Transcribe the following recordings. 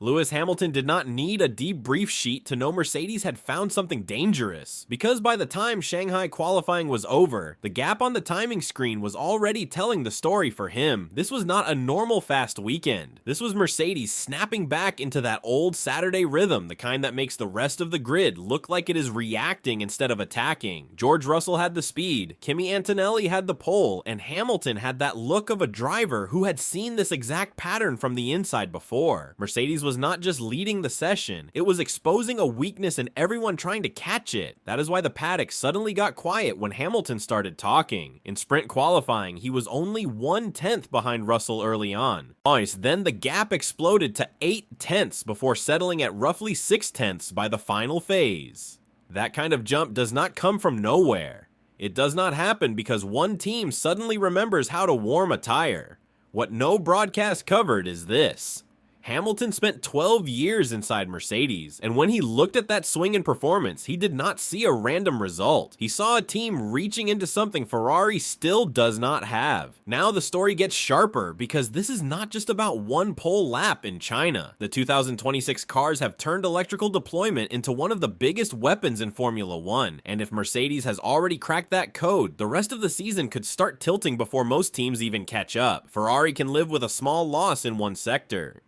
Lewis Hamilton did not need a debrief sheet to know Mercedes had found something dangerous, because by the time Shanghai qualifying was over, the gap on the timing screen was already telling the story for him. This was not a normal fast weekend. This was Mercedes snapping back into that old Saturday rhythm, the kind that makes the rest of the grid look like it is reacting instead of attacking. George Russell had the speed, Kimi Antonelli had the pole, and Hamilton had that look of a driver who had seen this exact pattern from the inside before. Mercedes was not just leading the session, it was exposing a weakness in everyone trying to catch it. That is why the paddock suddenly got quiet when Hamilton started talking. In sprint qualifying, he was only 1/10 behind Russell early on. Then the gap exploded to 8/10 before settling at roughly 6/10 by the final phase. That kind of jump does not come from nowhere. It does not happen because one team suddenly remembers how to warm a tire. What no broadcast covered is this. Hamilton spent 12 years inside Mercedes, and when he looked at that swing in performance, he did not see a random result. He saw a team reaching into something Ferrari still does not have. Now the story gets sharper because this is not just about one pole lap in China. The 2026 cars have turned electrical deployment into one of the biggest weapons in Formula 1, and if Mercedes has already cracked that code, the rest of the season could start tilting before most teams even catch up. Ferrari can live with a small loss in one sector.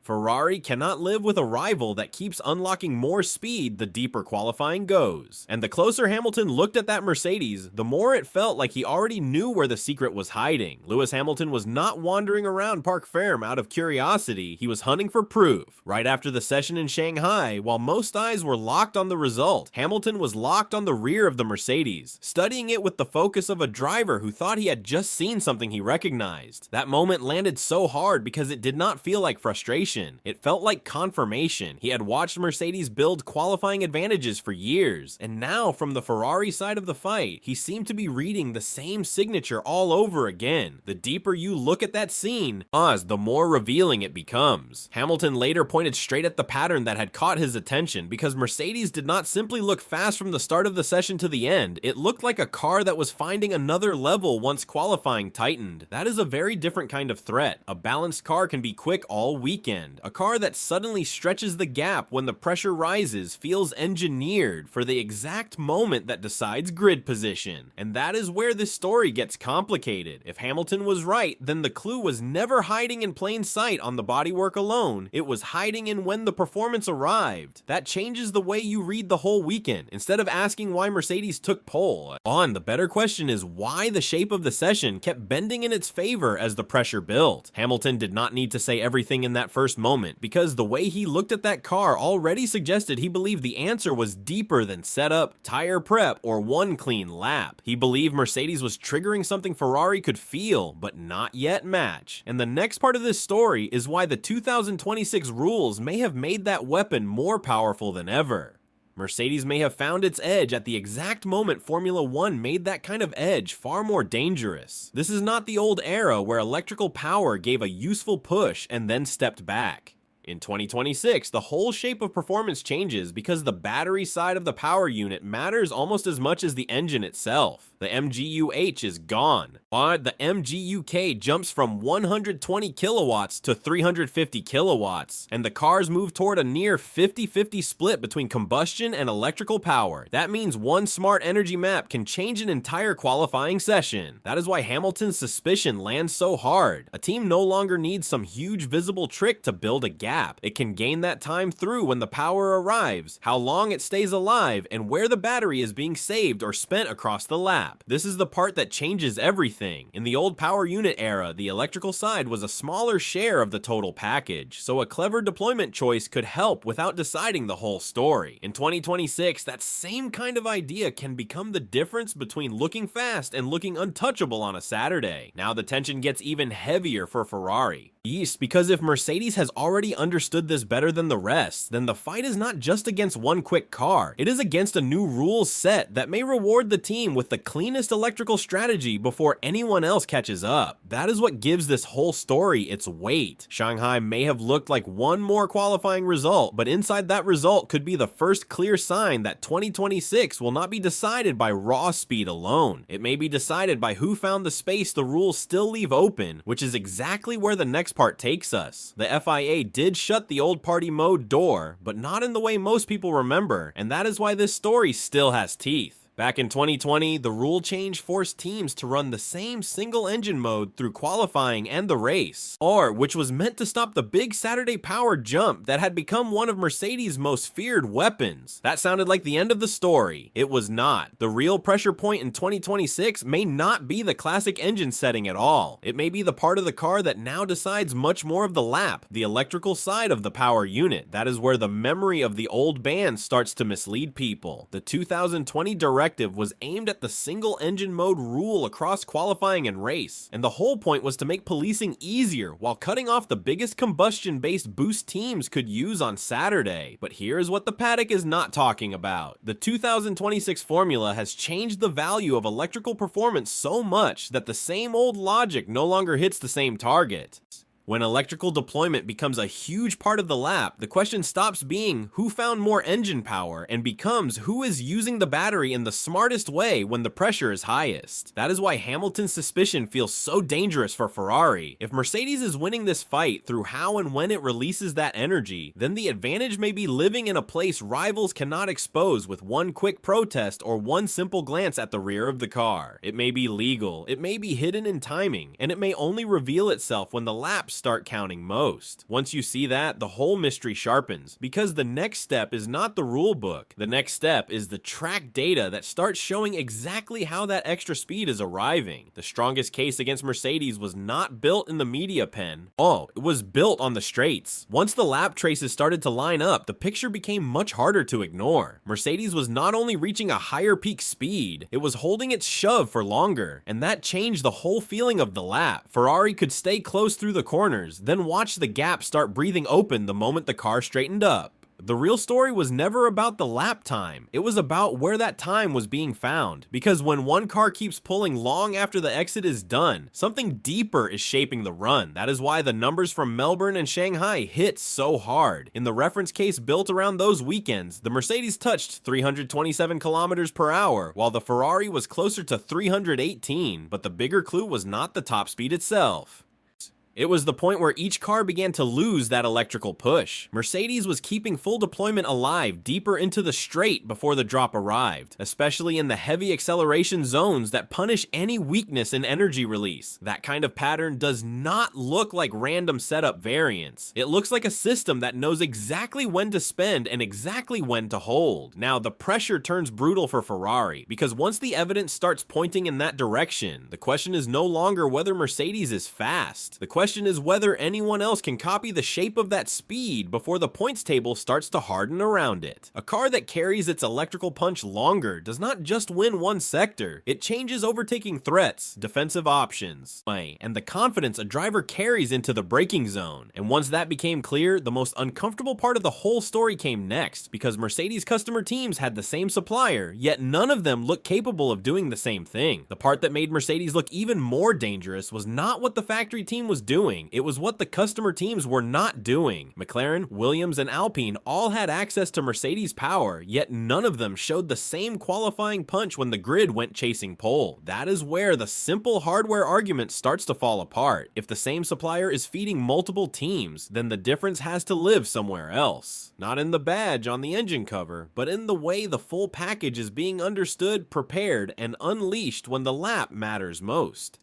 Ferrari cannot live with a rival that keeps unlocking more speed the deeper qualifying goes. And the closer Hamilton looked at that Mercedes, the more it felt like he already knew where the secret was hiding. Lewis Hamilton was not wandering around Parc Ferme out of curiosity, he was hunting for proof. Right after the session in Shanghai, while most eyes were locked on the result, Hamilton was locked on the rear of the Mercedes, studying it with the focus of a driver who thought he had just seen something he recognized. That moment landed so hard because it did not feel like frustration. It felt like confirmation. He had watched Mercedes build qualifying advantages for years, and now from the Ferrari side of the fight, he seemed to be reading the same signature all over again. The deeper you look at that scene, the more revealing it becomes. Hamilton later pointed straight at the pattern that had caught his attention because Mercedes did not simply look fast from the start of the session to the end, it looked like a car that was finding another level once qualifying tightened. That is a very different kind of threat. A balanced car can be quick all weekend. A car that suddenly stretches the gap when the pressure rises feels engineered for the exact moment that decides grid position. And that is where this story gets complicated. If Hamilton was right, then the clue was never hiding in plain sight on the bodywork alone, it was hiding in when the performance arrived. That changes the way you read the whole weekend. Instead of asking why Mercedes took pole, the better question is why the shape of the session kept bending in its favor as the pressure built. Hamilton did not need to say everything in that first moment because the way he looked at that car already suggested he believed the answer was deeper than setup, tire prep, or one clean lap. He believed Mercedes was triggering something Ferrari could feel, but not yet match. And the next part of this story is why the 2026 rules may have made that weapon more powerful than ever. Mercedes may have found its edge at the exact moment Formula 1 made that kind of edge far more dangerous. This is not the old era where electrical power gave a useful push and then stepped back. In 2026, the whole shape of performance changes because the battery side of the power unit matters almost as much as the engine itself. The MGU-H is gone, but the MGU-K jumps from 120 kilowatts to 350 kilowatts, and the cars move toward a near 50-50 split between combustion and electrical power. That means one smart energy map can change an entire qualifying session. That is why Hamilton's suspicion lands so hard. A team no longer needs some huge visible trick to build a gap. It can gain that time through when the power arrives, how long it stays alive, and where the battery is being saved or spent across the lap. This is the part that changes everything. In the old power unit era, the electrical side was a smaller share of the total package, so a clever deployment choice could help without deciding the whole story. In 2026, that same kind of idea can become the difference between looking fast and looking untouchable on a Saturday. Now the tension gets even heavier for Ferrari. Because if Mercedes has already understood this better than the rest, then the fight is not just against one quick car, it is against a new rules set that may reward the team with the cleanest electrical strategy before anyone else catches up. That is what gives this whole story its weight. Shanghai may have looked like one more qualifying result, but inside that result could be the first clear sign that 2026 will not be decided by raw speed alone. It may be decided by who found the space the rules still leave open, which is exactly where the next part takes us. The FIA did did shut the old party mode door, but not in the way most people remember, and that is why this story still has teeth. Back in 2020, the rule change forced teams to run the same single engine mode through qualifying and the race, which was meant to stop the big Saturday power jump that had become one of Mercedes' most feared weapons. That sounded like the end of the story. It was not. The real pressure point in 2026 may not be the classic engine setting at all. It may be the part of the car that now decides much more of the lap, the electrical side of the power unit. That is where the memory of the old band starts to mislead people. The 2020 directive was aimed at the single engine mode rule across qualifying and race, and the whole point was to make policing easier while cutting off the biggest combustion-based boost teams could use on Saturday. But here's what the paddock is not talking about. The 2026 formula has changed the value of electrical performance so much that the same old logic no longer hits the same target. When electrical deployment becomes a huge part of the lap, the question stops being who found more engine power and becomes who is using the battery in the smartest way when the pressure is highest. That is why Hamilton's suspicion feels so dangerous for Ferrari. If Mercedes is winning this fight through how and when it releases that energy, then the advantage may be living in a place rivals cannot expose with one quick protest or one simple glance at the rear of the car. It may be legal, it may be hidden in timing, and it may only reveal itself when the laps start counting most. Once you see that, the whole mystery sharpens, because the next step is not the rule book. The next step is the track data that starts showing exactly how that extra speed is arriving. The strongest case against Mercedes was not built in the media pen. It was built on the straights. Once the lap traces started to line up, the picture became much harder to ignore. Mercedes was not only reaching a higher peak speed, it was holding its shove for longer, and that changed the whole feeling of the lap. Ferrari could stay close through the corners, then watch the gap start breathing open the moment the car straightened up. The real story was never about the lap time. It was about where that time was being found. Because when one car keeps pulling long after the exit is done, something deeper is shaping the run. That is why the numbers from Melbourne and Shanghai hit so hard. In the reference case built around those weekends, the Mercedes touched 327 kilometers per hour, while the Ferrari was closer to 318, but the bigger clue was not the top speed itself. It was the point where each car began to lose that electrical push. Mercedes was keeping full deployment alive deeper into the straight before the drop arrived, especially in the heavy acceleration zones that punish any weakness in energy release. That kind of pattern does not look like random setup variance. It looks like a system that knows exactly when to spend and exactly when to hold. Now, the pressure turns brutal for Ferrari, because once the evidence starts pointing in that direction, the question is no longer whether Mercedes is fast. The question is whether anyone else can copy the shape of that speed before the points table starts to harden around it. A car that carries its electrical punch longer does not just win one sector, it changes overtaking threats, defensive options, and the confidence a driver carries into the braking zone. And once that became clear, the most uncomfortable part of the whole story came next, because Mercedes customer teams had the same supplier, yet none of them looked capable of doing the same thing. The part that made Mercedes look even more dangerous was not what the factory team was doing, it was what the customer teams were not doing. McLaren, Williams, and Alpine all had access to Mercedes power, yet none of them showed the same qualifying punch when the grid went chasing pole. That is where the simple hardware argument starts to fall apart. If the same supplier is feeding multiple teams, then the difference has to live somewhere else. Not in the badge on the engine cover, but in the way the full package is being understood, prepared, and unleashed when the lap matters most.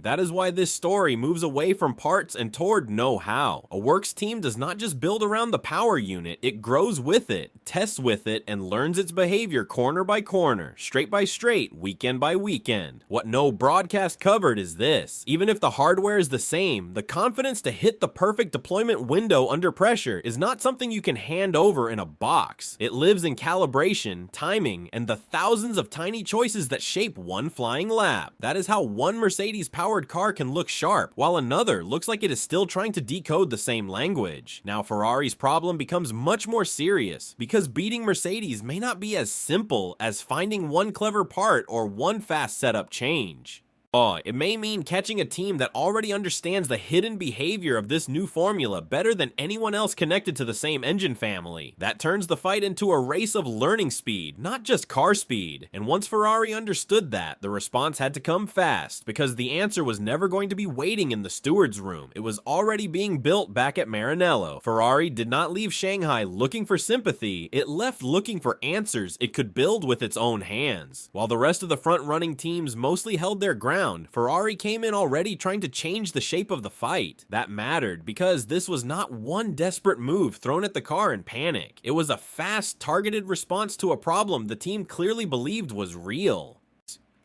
That is why this story moves away from parts and toward know-how. A works team does not just build around the power unit, it grows with it, tests with it, and learns its behavior corner by corner, straight by straight, weekend by weekend. What no broadcast covered is this: even if the hardware is the same, the confidence to hit the perfect deployment window under pressure is not something you can hand over in a box. It lives in calibration, timing, and the thousands of tiny choices that shape one flying lap. That is how one Mercedes powered car can look sharp, while another looks like it is still trying to decode the same language. Now, Ferrari's problem becomes much more serious, because beating Mercedes may not be as simple as finding one clever part or one fast setup change. It may mean catching a team that already understands the hidden behavior of this new formula better than anyone else connected to the same engine family. That turns the fight into a race of learning speed, not just car speed. And once Ferrari understood that, the response had to come fast, because the answer was never going to be waiting in the steward's room. It was already being built back at Maranello. Ferrari did not leave Shanghai looking for sympathy, it left looking for answers it could build with its own hands. While the rest of the front-running teams mostly held their ground, Ferrari came in already trying to change the shape of the fight. That mattered because this was not one desperate move thrown at the car in panic. It was a fast, targeted response to a problem the team clearly believed was real.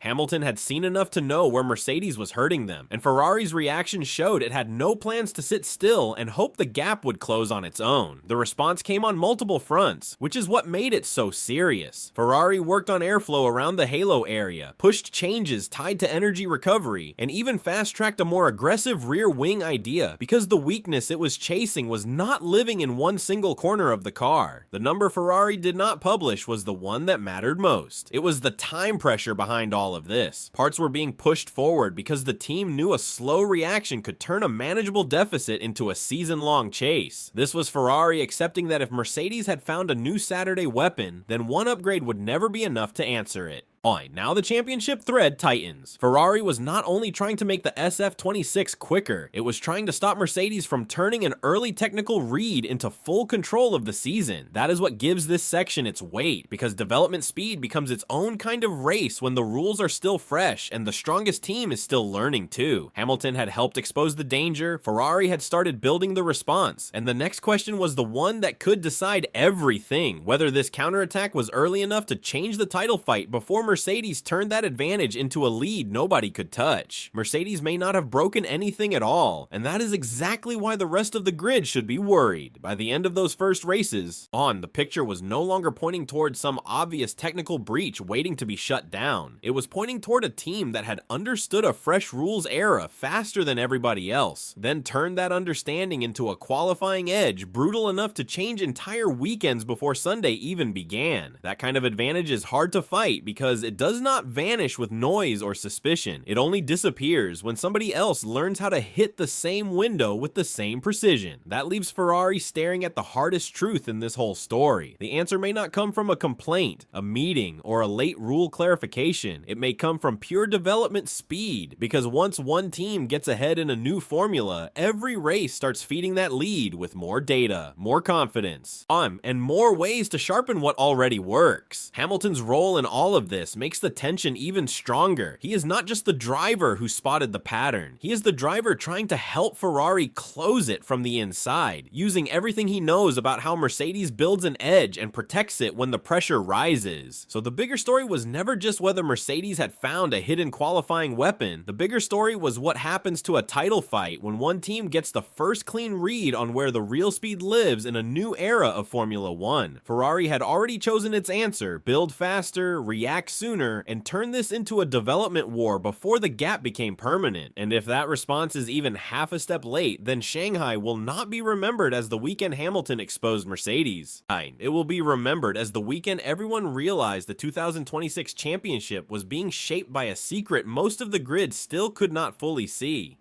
Hamilton had seen enough to know where Mercedes was hurting them, and Ferrari's reaction showed it had no plans to sit still and hope the gap would close on its own. The response came on multiple fronts, which is what made it so serious. Ferrari worked on airflow around the halo area, pushed changes tied to energy recovery, and even fast-tracked a more aggressive rear wing idea because the weakness it was chasing was not living in one single corner of the car. The number Ferrari did not publish was the one that mattered most. It was the time pressure behind all of this. Parts were being pushed forward because the team knew a slow reaction could turn a manageable deficit into a season-long chase. This was Ferrari accepting that if Mercedes had found a new Saturday weapon, then one upgrade would never be enough to answer it. Now the championship thread tightens. Ferrari was not only trying to make the SF26 quicker, it was trying to stop Mercedes from turning an early technical read into full control of the season. That is what gives this section its weight, because development speed becomes its own kind of race when the rules are still fresh and the strongest team is still learning too. Hamilton had helped expose the danger, Ferrari had started building the response, and the next question was the one that could decide everything, whether this counterattack was early enough to change the title fight before Mercedes turned that advantage into a lead nobody could touch. Mercedes may not have broken anything at all, and that is exactly why the rest of the grid should be worried. By the end of those first races, the picture was no longer pointing towards some obvious technical breach waiting to be shut down. It was pointing toward a team that had understood a fresh rules era faster than everybody else, then turned that understanding into a qualifying edge brutal enough to change entire weekends before Sunday even began. That kind of advantage is hard to fight because it does not vanish with noise or suspicion. It only disappears when somebody else learns how to hit the same window with the same precision. That leaves Ferrari staring at the hardest truth in this whole story. The answer may not come from a complaint, a meeting, or a late rule clarification. It may come from pure development speed, because once one team gets ahead in a new formula, every race starts feeding that lead with more data, more confidence, and more ways to sharpen what already works. Hamilton's role in all of this makes the tension even stronger. He is not just the driver who spotted the pattern. He is the driver trying to help Ferrari close it from the inside, using everything he knows about how Mercedes builds an edge and protects it when the pressure rises. So the bigger story was never just whether Mercedes had found a hidden qualifying weapon. The bigger story was what happens to a title fight when one team gets the first clean read on where the real speed lives in a new era of Formula 1. Ferrari had already chosen its answer: build faster, react sooner, and turn this into a development war before the gap became permanent. And if that response is even half a step late, then Shanghai will not be remembered as the weekend Hamilton exposed Mercedes. It will be remembered as the weekend everyone realized the 2026 championship was being shaped by a secret most of the grid still could not fully see.